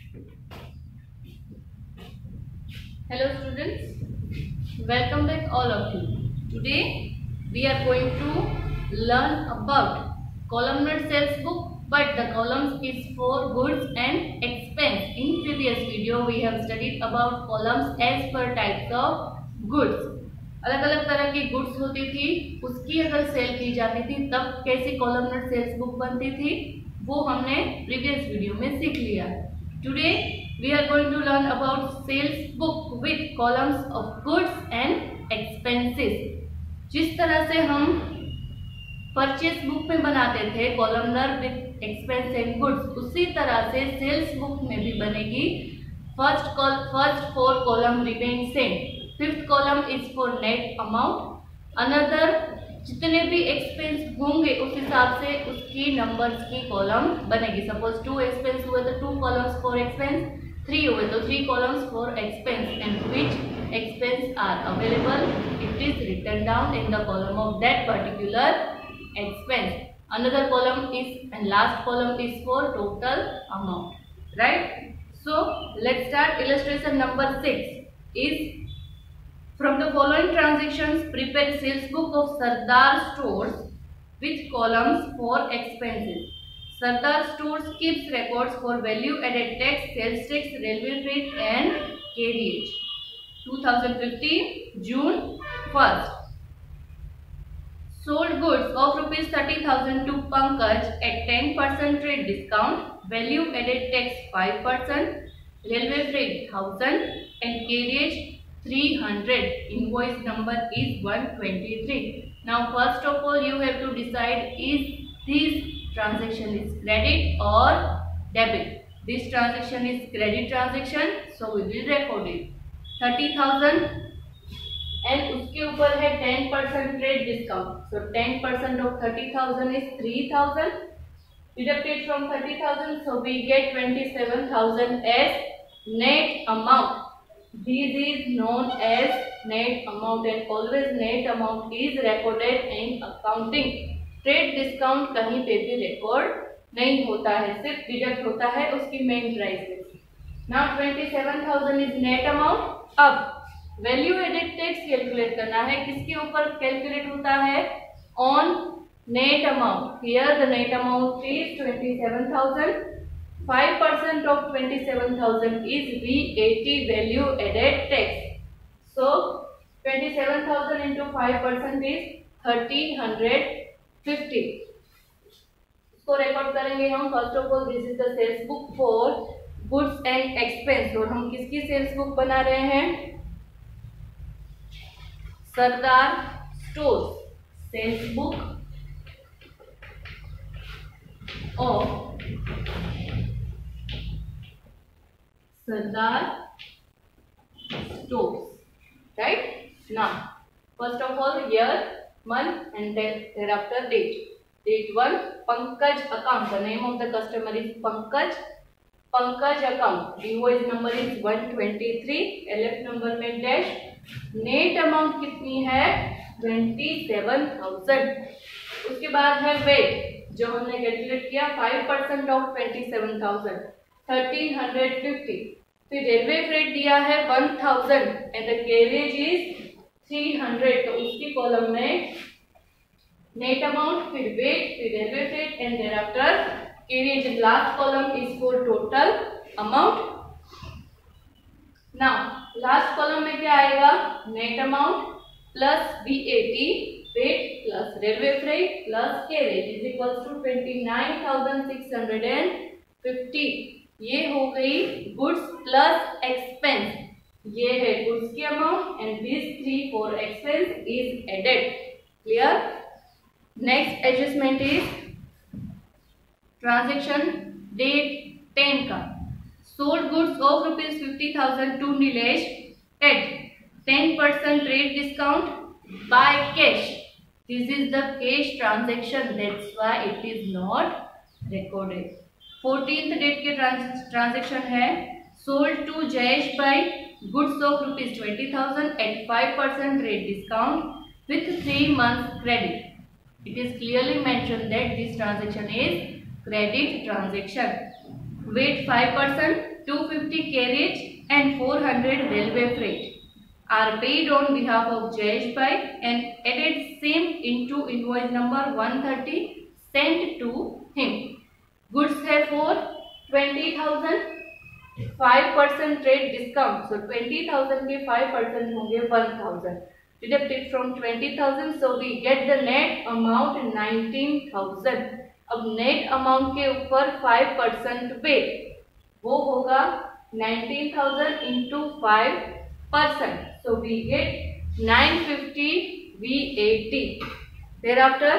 Hello students, welcome back all of you. Today we are going to learn about columnar sales book, but the columns is for goods and expense. In previous video we have studied about columns as per types of goods. अलग अलग तरह की goods होती थी, उसकी अगर cell की जाती थी तब कैसी कॉलमनर सेल्स बुक बनती थी वो हमने प्रीवियस वीडियो में सीख लिया. Today we are going to learn about sales book with columns of goods and expenses. जिस तरह से हम परचेस बुक में बनाते थे columnar with expense and goods, उसी तरह से सेल्स बुक में भी बनेगी. First four column remain same. Fifth column is for net amount. Another जितने भी एक्सपेंस होंगे उस हिसाब से उसकी नंबर्स की कॉलम बनेगी. सपोज 2 एक्सपेंस हुए तो 2 कॉलम्स फॉर एक्सपेंस, 3 हुए तो 3 columns for expense, and which expense are available, it is written down in the column of that particular expense. Another column is and last column is for total amount, right? So let's start. Illustration number 6 is from the following transactions prepare sales book of Sardar stores with columns for expenses. Sardar Stores keeps records for value-added tax, sales tax, railway freight, and carriage. 2015 June 1st. Sold goods of rupees 30,000 to Pankaj at 10% trade discount. Value-added tax 5%, railway freight 1,000, and carriage 300. Invoice number is 123. Now, first of all, you have to decide is this transaction is credit or debit. This transaction is credit transaction, so we will record it. 30,000 and उसके ऊपर है 10% trade discount. So 10% of 30,000 is 3,000. Deducted from 30,000, so we get 27,000 as net amount. This is known as net amount, and always net amount is recorded in accounting. Trade discount कहीं पे भी record नहीं होता है, सिर्फ डिडक्ट होता है उसकी मेन प्राइस में. Now 27,000 is net amount. अब वैल्यू एडेड टैक्स कैलकुलेट करना है. किसके ऊपर कैलकुलेट होता है? On net amount. Here the net amount is 27,000. 5% of 27,000 is VAT, value added tax. So 27,000 into 5% is 1,350. इसको रिकॉर्ड करेंगे हम. First of all this is the sales book for goods and expense. और हम किसकी sales book बना रहे हैं? Sardar stores sales book of Sardar stores, right? Now first of all here month and thereafter date. Date 1, Pankaj account. The name of the customer is Pankaj. Pankaj account. Invoice number is 123. LF number में dash. Net amount कितनी है? 27,000. उसके बाद है weight जो हमने calculate किया. 5% of 27,000 1,350. फिर रेलवे फ्रेट दिया है 1,000 and the carriage is 300. तो उसकी कॉलम में नेट अमाउंट, फिर वेट, फिर railway freight and thereafter carriage. Last column is for total amount. Now last column में क्या आएगा? Net amount plus VAT, VAT plus railway freight plus carriage is equals to 29,650. ये हो गई goods plus expense. ये है goods की amount and this 3 for expense is added. Clear? Next adjustment is transaction date 10 का. Sold goods of rupees 50,000 to Nilesh at 10% trade discount by cash. This is the cash transaction, that's why it is not recorded. 14th date के transaction है sold to Jayesh by goods of rupees 20,000 at 5% rate discount with 3 months credit. It is clearly mentioned that this transaction is credit transaction. Weight 5%, 250 carriage and 400 railway freight are paid on behalf of Jayesh Bhai and added same into invoice number 130 sent to him. Goods है for 20,000, 5% trade discount, so 20,000 के 5% होंगे 1,000. Deducted from 20,000, so we get the net amount 19,000. अब net amount के ऊपर 5% पे वो होगा 19,000 into 5%. So we get 950 VAT. Thereafter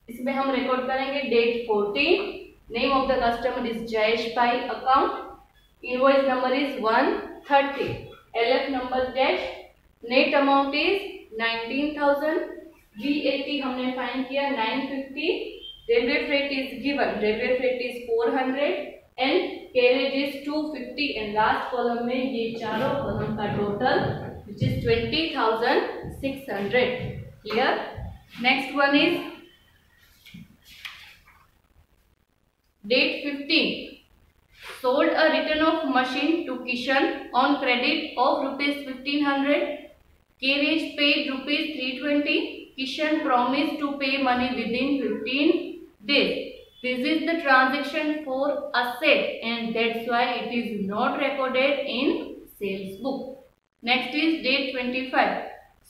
इसमें हम रिकॉर्ड करेंगे date 14. Name of the customer is Jayesh bhai. Account invoice number is 130. LF number dash. Net amount is 19,000. VAT हमने फाइंड किया 950. Railway freight is given. Railway freight is 400 and carriage is 250. And last column में ये चारों column का total which is 20,600. Clear. Next one is date 15. sold a return of machine to Kishan on credit of ₹1,500. Carriage paid ₹320. Kishan promised to pay money within 15 days. This is the transaction for asset and that's why it is not recorded in sales book. Next is date 25.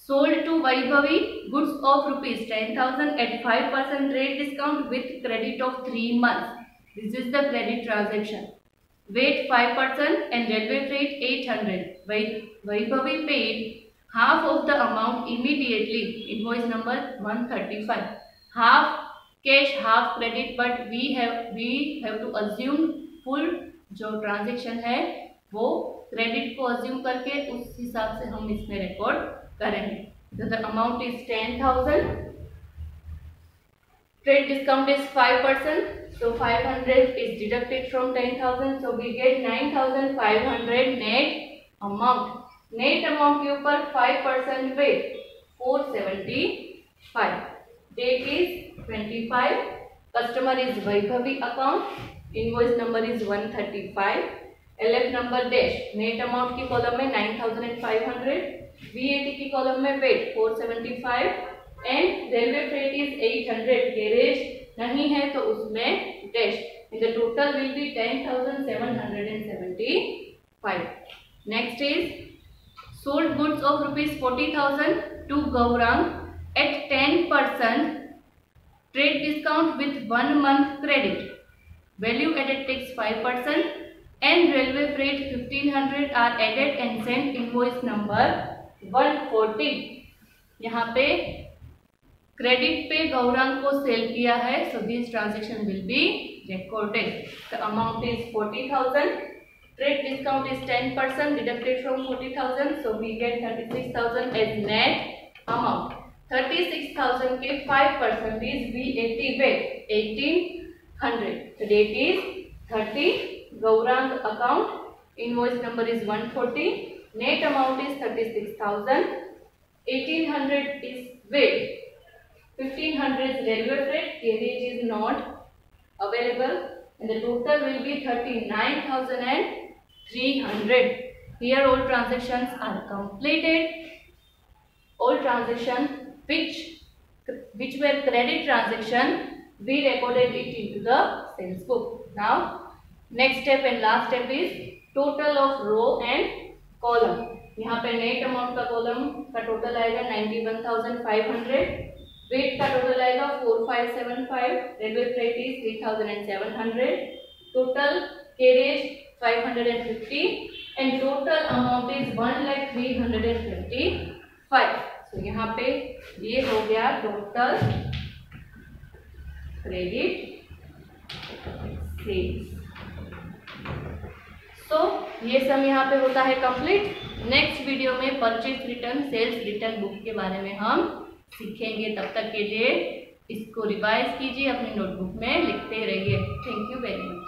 Sold to Vaibhavi goods of ₹10,000 at 5% rate discount with credit of 3 months. This is the credit transaction. Weight 5% and railway freight 800. Vaibhavi paid half of the amount immediately. Invoice number 135. Half cash, half credit, but we have to assume full जो transaction है वो credit को assume करके उस हिसाब से हम इसमें record करेंगे. So the amount is 10,000. Trade discount is 5%. So 500 is deducted from 10,000. So we get 9,500 net amount. Net amount के ऊपर 5% पे 475. Date is 25. Customer is Vaibhavi account. Invoice number is 135. LF number dash. Net amount की column में 9,500. VAT की column में weight 475 and railway freight is 800. Carriage नहीं है तो उसमें dash. In the total will be 10,775. Next is sold goods of ₹40,000 to Gaurang at 10% trade discount with 1 month credit. Value added tax 5% and railway freight 1,500 are added and sent invoice number 140. यहाँ पे credit पे गौरांग को cell किया है. So this transaction will be recorded. The amount is 40,000. Trade discount is 10% deducted from 40,000. So we get 36,000 as net amount. 36,000 के 5% is VAT weight 1,800. The date is 30. Gaurang account. Invoice number is 140. Net amount is 36,000. 1,800 is weight. 1,500 railway freight. Carriage is not available and the total will be 39,300. Here all transactions are completed. All transactions which were credit transaction, we recorded it into the sales book. Now next step and last step is total of row and column. यहाँ पे net amount का column का total आएगा 91,500. Wait का total आएगा 4,575. Railway freight is 3,700. Total carriage 550 and total amount is 1,325. तो यहाँ पे ये हो गया टोटल क्रेडिट सेल्स. सो ये सब यहाँ पे होता है कंप्लीट. नेक्स्ट वीडियो में purchase return, sales return book के बारे में हम सीखेंगे. तब तक के लिए इसको रिवाइज कीजिए, अपनी नोटबुक में लिखते रहिए. Thank you very much.